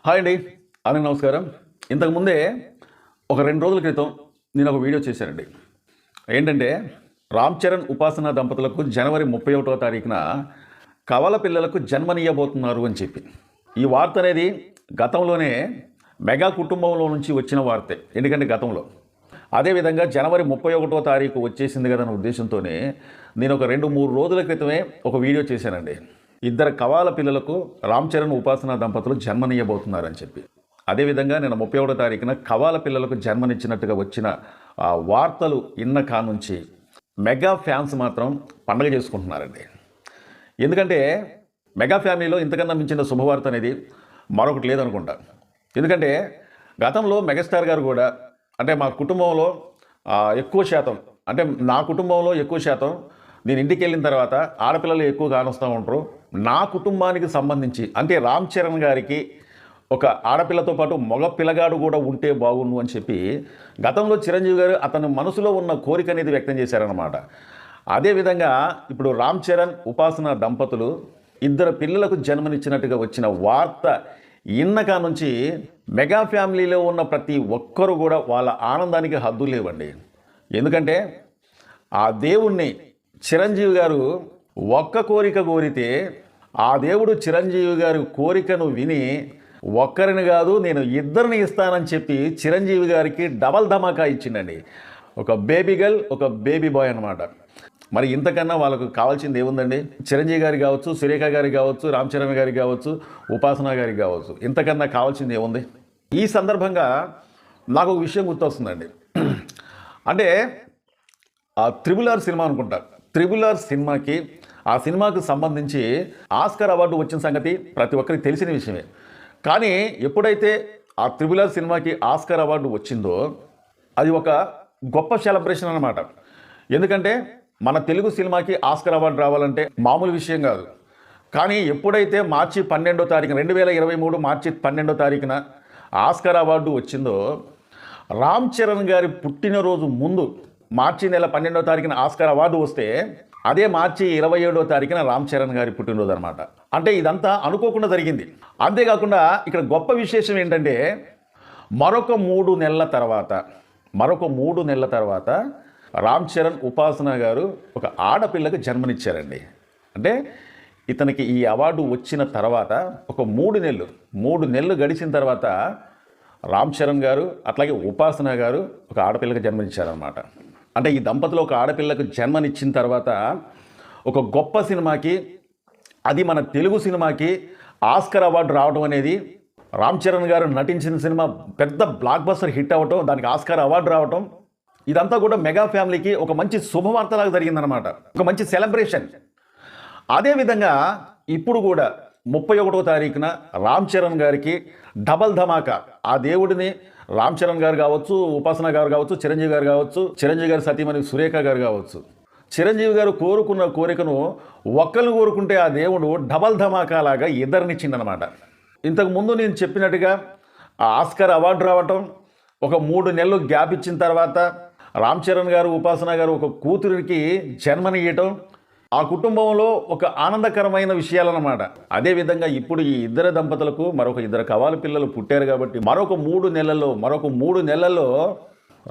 Hi అండి, అందరికీ నమస్కారం. ఇంతకుముందే ఒక 2 రోజుల క్రితం నేను ఒక వీడియో చేశానండి. ఏంటంటే రామ్ చరణ్, ఉపాసన దంపతులకు జనవరి 31వ తారీఖున కవల పిల్లలకు జన్మనీయబోతున్నారు అని చెప్పి. ఈ వార్త అనేది గతంలోనే మెగా కుటుంబంలో నుంచి వచ్చిన వార్తే. ఎందుకంటే గతంలో అదేవిధంగా జనవరి 31వ తారీఖు వచ్చేసింది కదా అన్న ఉద్దేశంతోనే నేను ఒక 2-3 రోజుల క్రితమే ఒక వీడియో చేశానండి. 2 కవాల పిల్లలకు రామ్ చరణ్, ఉపాసన దంపతులు జన్మనీయబోతున్నారని చెప్పి. అదేవిధంగా నేను 31వ తారీఖున కవాల పిల్లలకు జన్మనిచ్చినట్టుగా వచ్చిన వార్తలు ఇన్న కానుంచి మెగా ఫ్యాన్స్ మాత్రం పండగ చేసుకుంటున్నారండి. ఎందుకంటే మెగా ఫ్యామిలీలో ఇంతకన్నా మించిన శుభవార్త అనేది మరొకటి లేదనుకుంటా. ఎందుకంటే గతంలో మెగాస్టార్ గారు కూడా అంటే మా కుటుంబంలో ఎక్కువ శాతం, అంటే నా కుటుంబంలో ఎక్కువ శాతం నేను ఇంటికి వెళ్ళిన తర్వాత ఆడపిల్లలు ఎక్కువ కానొస్తూ ఉంటారు. నా కుటుంబానికి సంబంధించి అంటే రామ్ చరణ్ గారికి ఒక ఆడపిల్లతో పాటు మగ పిల్లగాడు కూడా ఉంటే బాగుండు అని చెప్పి గతంలో చిరంజీవి గారు అతని మనసులో ఉన్న కోరిక అనేది వ్యక్తం చేశారన్నమాట. అదేవిధంగా ఇప్పుడు రామ్ చరణ్, ఉపాసన దంపతులు 2 పిల్లలకు జన్మనిచ్చినట్టుగా వచ్చిన వార్త ఇన్నకా నుంచి మెగా ఫ్యామిలీలో ఉన్న ప్రతి ఒక్కరు కూడా వాళ్ళ ఆనందానికి హద్దు లేవండి. ఎందుకంటే ఆ దేవుణ్ణి చిరంజీవి గారు ఒక్క కోరిక కోరితే ఆ దేవుడు చిరంజీవి గారి కోరికను విని ఒక్కరిని కాదు నేను 2 ఇస్తానని చెప్పి చిరంజీవి గారికి డబల్ ధమాకా ఇచ్చిండండి. ఒక బేబీ గర్ల్, ఒక బేబీ బాయ్ అనమాట. మరి ఇంతకన్నా వాళ్ళకు కావాల్సింది ఏముందండి? చిరంజీవి గారికి కావచ్చు, సురేఖ గారికి కావచ్చు, రామ్ చరణ్ గారికి కావచ్చు, ఉపాసన గారికి కావచ్చు, ఇంతకన్నా కావాల్సింది ఏముంది? ఈ సందర్భంగా నాకు ఒక విషయం గుర్తొస్తుందండి. అంటే ఆ త్రిబుల్ ఆర్ సినిమా అనుకుంటా. త్రిబుల్ ఆర్ సినిమాకి, ఆ సినిమాకు సంబంధించి ఆస్కార్ అవార్డు వచ్చిన సంగతి ప్రతి ఒక్కరికి తెలిసిన విషయమే. కానీ ఎప్పుడైతే ఆ త్రిబుల్ ఆర్ సినిమాకి ఆస్కార్ అవార్డు వచ్చిందో అది ఒక గొప్ప సెలబ్రేషన్ అన్నమాట. ఎందుకంటే మన తెలుగు సినిమాకి ఆస్కార్ అవార్డు రావాలంటే మామూలు విషయం కాదు. కానీ ఎప్పుడైతే మార్చి 12వ తారీఖున 2023 మార్చి 12వ తారీఖున ఆస్కార్ అవార్డు వచ్చిందో, రామ్ చరణ్ గారి పుట్టినరోజు ముందు మార్చి నెల 12వ తారీఖున ఆస్కార్ అవార్డు వస్తే అదే మార్చి 27వ తారీఖున రామ్ చరణ్ గారి పుట్టినరోజు అనమాట. అంటే ఇదంతా అనుకోకుండా జరిగింది. అంతేకాకుండా ఇక్కడ గొప్ప విశేషం ఏంటంటే మరొక 3 నెలల తర్వాత రామ్ చరణ్, ఉపాసన గారు ఒక ఆడపిల్లకు జన్మనిచ్చారండి. అంటే ఇతనికి ఈ అవార్డు వచ్చిన తర్వాత ఒక 3 నెలలు గడిచిన తర్వాత రామ్ చరణ్ గారు అట్లాగే ఉపాసన గారు ఒక ఆడపిల్లకు జన్మనిచ్చారనమాట. అంటే ఈ దంపతులు ఒక ఆడపిల్లకు జన్మనిచ్చిన తర్వాత ఒక గొప్ప సినిమాకి, అది మన తెలుగు సినిమాకి ఆస్కార్ అవార్డు రావడం అనేది, రామ్ చరణ్ గారు నటించిన సినిమా పెద్ద బ్లాక్ బస్టర్ హిట్ అవ్వటం, దానికి ఆస్కార్ అవార్డు రావటం, ఇదంతా కూడా మెగా ఫ్యామిలీకి ఒక మంచి శుభవార్తలాగా జరిగిందనమాట. ఒక మంచి సెలబ్రేషన్. అదేవిధంగా ఇప్పుడు కూడా 31వ తారీఖున రామ్ చరణ్ గారికి డబల్ ధమాకా. ఆ దేవుడిని రామ్ చరణ్ గారు కావచ్చు, ఉపాసన గారు కావచ్చు, చిరంజీవి గారు కావచ్చు, చిరంజీవి గారి సతీమణి సురేఖ గారు కావచ్చు, చిరంజీవి గారు కోరుకున్న కోరికను ఒక్కరు కోరుకుంటే ఆ దేవుడు డబల్ ధమాకా లాగా 2నిచ్చిండనమాట. ఇంతకుముందు నేను చెప్పినట్టుగా ఆ ఆస్కార్ అవార్డు రావటం, ఒక 3 నెలలు గ్యాప్ ఇచ్చిన తర్వాత రామ్ చరణ్ గారు, ఉపాసన గారు ఒక కూతురికి జన్మనియటం, ఆ కుటుంబంలో ఒక ఆనందకరమైన విషయాలన్నమాట. అదేవిధంగా ఇప్పుడు ఈ 2 దంపతులకు మరొక 2 కవాల పిల్లలు పుట్టారు కాబట్టి మరొక 3 నెలల్లో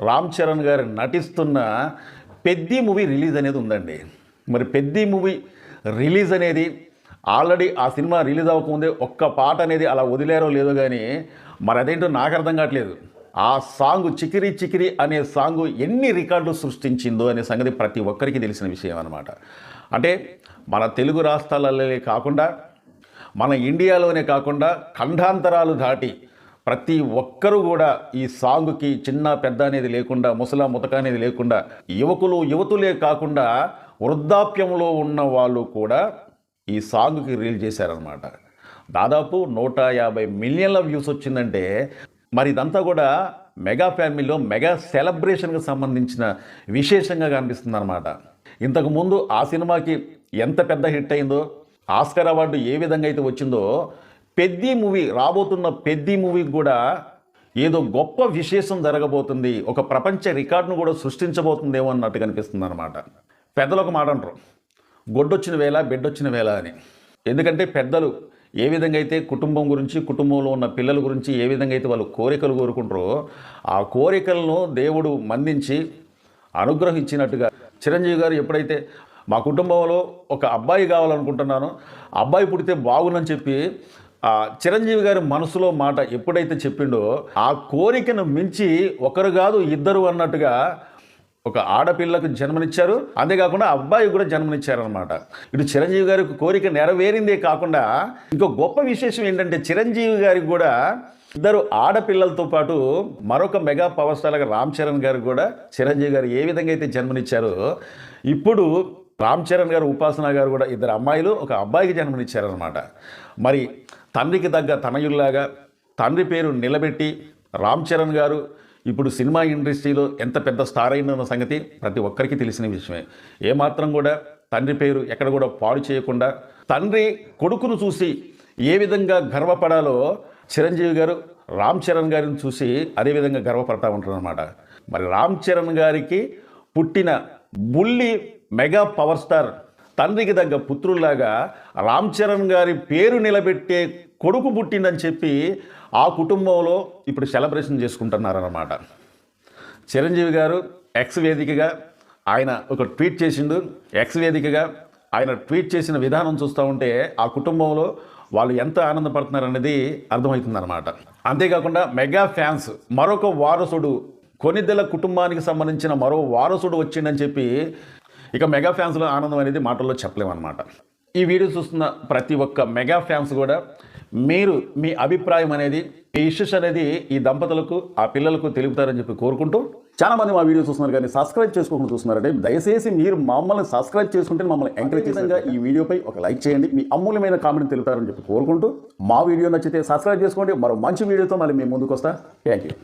రామ్ చరణ్ గారు నటిస్తున్న పెద్ది మూవీ రిలీజ్ అనేది ఉందండి. మరి పెద్ది మూవీ రిలీజ్ అనేది ఆల్రెడీ ఆ సినిమా రిలీజ్ అవ్వకముందే ఒక్క పాట అనేది అలా వదిలేరో లేదో కానీ మరి అదేంటో నాకు అర్థం కావట్లేదు. ఆ సాంగ్ చికిరి చికిరి అనే సాంగ్ ఎన్ని రికార్డులు సృష్టించిందో అనే సంగతి ప్రతి ఒక్కరికి తెలిసిన విషయం అనమాట. అంటే మన తెలుగు రాష్ట్రాలలోనే కాకుండా, మన ఇండియాలోనే కాకుండా ఖండాంతరాలు దాటి ప్రతి ఒక్కరూ కూడా ఈ సాంగ్కి చిన్న పెద్ద అనేది లేకుండా, ముసలా ముతక అనేది లేకుండా, యువతులే కాకుండా వృద్ధాప్యంలో ఉన్న వాళ్ళు కూడా ఈ సాంగ్కి రీల్ చేశారనమాట. దాదాపు 150 మిలియన్ల వ్యూస్ వచ్చిందంటే మరి ఇదంతా కూడా మెగా ఫ్యామిలీలో మెగా సెలబ్రేషన్కి సంబంధించిన విశేషంగా కనిపిస్తుంది అనమాట. ఇంతకుముందు ఆ సినిమాకి ఎంత పెద్ద హిట్ అయిందో, ఆస్కార్ అవార్డు ఏ విధంగా అయితే వచ్చిందో, పెద్ది మూవీ రాబోతున్న పెద్ది మూవీకి కూడా ఏదో గొప్ప విశేషం జరగబోతుంది, ఒక ప్రపంచ రికార్డును కూడా సృష్టించబోతుందేమో అన్నట్టు కనిపిస్తుంది అనమాట. పెద్దలు ఒక మాట అంటారు, గొడ్డొచ్చిన వేళ బెడ్డొచ్చిన వేళ అని. ఎందుకంటే పెద్దలు ఏ విధంగా అయితే కుటుంబం గురించి, కుటుంబంలో ఉన్న పిల్లల గురించి ఏ విధంగా అయితే వాళ్ళు కోరికలు కోరుకుంటారో ఆ కోరికలను దేవుడు మన్నించి అనుగ్రహించినట్టుగా చిరంజీవి గారు ఎప్పుడైతే మా కుటుంబంలో ఒక అబ్బాయి కావాలనుకుంటున్నానో అబ్బాయి పుడితే బాగునని చెప్పి చిరంజీవి గారి మనసులో మాట ఎప్పుడైతే చెప్పిండో ఆ కోరికను మించి ఒకరు కాదు ఇద్దరు అన్నట్టుగా ఒక ఆడపిల్లకు జన్మనిచ్చారు. అంతేకాకుండా అబ్బాయి కూడా జన్మనిచ్చారనమాట. ఇటు చిరంజీవి గారికి కోరిక నెరవేరిందే కాకుండా ఇంకో గొప్ప విశేషం ఏంటంటే చిరంజీవి గారికి కూడా ఇద్దరు ఆడపిల్లలతో పాటు మరొక mega power star Ram Charan గారికి కూడా చిరంజీవి గారు ఏ విధంగా అయితే జన్మనిచ్చారో ఇప్పుడు రామ్ చరణ్ గారు, ఉపాసన గారు కూడా ఇద్దరు అమ్మాయిలు ఒక అబ్బాయికి జన్మనిచ్చారనమాట. మరి తండ్రికి తగ్గ తనయుల్లాగా తండ్రి పేరు నిలబెట్టి రామ్ చరణ్ గారు ఇప్పుడు సినిమా ఇండస్ట్రీలో ఎంత పెద్ద స్టార్ అయిన సంగతి ప్రతి ఒక్కరికి తెలిసిన విషయమే. ఏమాత్రం కూడా తండ్రి పేరు ఎక్కడ కూడా పాడు చేయకుండా తండ్రి కొడుకును చూసి ఏ విధంగా గర్వపడాలో చిరంజీవి గారు రామ్ చరణ్ గారిని చూసి అదేవిధంగా గర్వపడతా ఉంటారనమాట. మరి రామ్ చరణ్ గారికి పుట్టిన బుల్లి మెగా పవర్ స్టార్ తండ్రికి తగ్గ పుత్రుల్లాగా రామ్ చరణ్ గారి పేరు నిలబెట్టే కొడుకు పుట్టిందని చెప్పి ఆ కుటుంబంలో ఇప్పుడు సెలబ్రేషన్ చేసుకుంటున్నారన్నమాట. చిరంజీవి గారు ఎక్స్ వేదికగా ఆయన ఒక ట్వీట్ చేసిండు. ఎక్స్ వేదికగా ఆయన ట్వీట్ చేసిన విధానం చూస్తూ ఉంటే ఆ కుటుంబంలో వాళ్ళు ఎంత ఆనందపడుతున్నారనేది అర్థమవుతుందన్నమాట. అంతేకాకుండా మెగా ఫ్యాన్స్ మరొక వారసుడు కొనిదెల కుటుంబానికి సంబంధించిన మరో వారసుడు వచ్చిండని చెప్పి ఇక మెగా ఫ్యాన్స్లో ఆనందం అనేది మాటల్లో చెప్పలేమన్నమాట. ఈ వీడియో చూస్తున్న ప్రతి ఒక్క మెగా ఫ్యాన్స్ కూడా మీరు మీ అభిప్రాయం అనేది, మీ ఇష్యూస్ అనేది ఈ దంపతులకు ఆ పిల్లలకు తెలుపుతారని చెప్పి కోరుకుంటూ, చాలామంది మా వీడియో చూస్తున్నారు కానీ సబ్స్క్రైబ్ చేసుకోకుండా చూస్తున్నారంటే దయచేసి మీరు మమ్మల్ని సబ్స్క్రైబ్ చేసుకుంటే మమ్మల్ని ఎంకరేజ్ చేసేందుకు ఈ వీడియోపై ఒక లైక్ చేయండి, మీ అమూల్యమైన కామెంట్ తెలుపుతారని చెప్పి కోరుకుంటూ, మా వీడియో నచ్చితే సబ్స్క్రైబ్ చేసుకోండి. మరో మంచి వీడియోతో మళ్ళీ మేము ముందుకు వస్తా. Thank you.